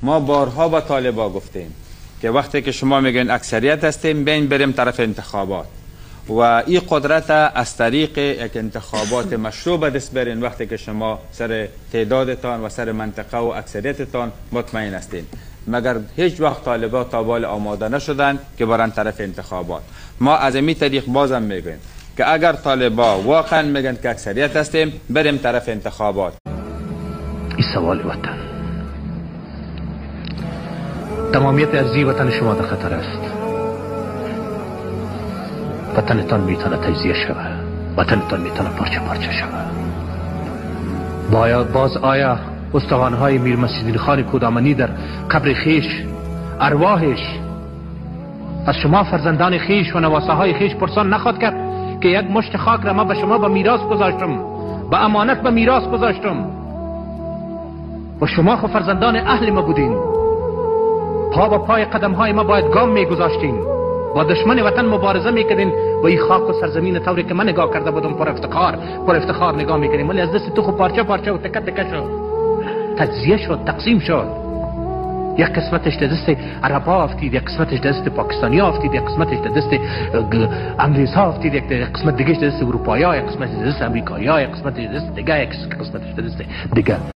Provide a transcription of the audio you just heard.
ما بارها با طالبا گفتیم که وقتی که شما میگن اکثریت هستیم بین بریم طرف انتخابات و این قدرت از طریق یک انتخابات مشروع به دست برین وقتی که شما سر تعدادتان و سر منطقه و اکثریتتان مطمئن هستین. مگر هیچ وقت طالبا تا بال آماده نشدن که برن طرف انتخابات. ما از این طریق بازم میگیم که اگر طالبا واقعا میگن که اکثریت هستیم بریم طرف انتخابات. این سوال وطن، تمامیت ارضی وطن شما در خطر است. وطنتان میتونه تجزیه شود، وطنتان میتونه پارچه پارچه شود. باز آیا استوانهای میر مسجد خان کودامنی در قبر خیش ارواحش از شما فرزندان خیش و نواسه های خیش پرسان نخواد کرد که یک مشت خاک را ما به شما به میراث گذاشتم، به امانت به میراث گذاشتم و شما خو فرزندان اهل ما بودین، پا با پای قدم های ما باید گام میگذاشتین، با دشمن وطن مبارزه میکردین و این خاک و سرزمین طوری که من نگاه کرده بودم پر افتخار نگاه میکردیم، ولی از دست تو خو پارچه پارچه و تکه تکه شد، تجزیه شد، تقسیم شد. یک قسمتش در دست عربا افتید، یک قسمتش در دست پاکستانی افتید، یک قسمتش در دست انگلیس ها افتید، یک قسمت دیگه در دست اروپایی ها، یک قسمتش در دست امریکایی ها، یک قسمتش در دست دیگه، یک قسمتش در دست دیگه.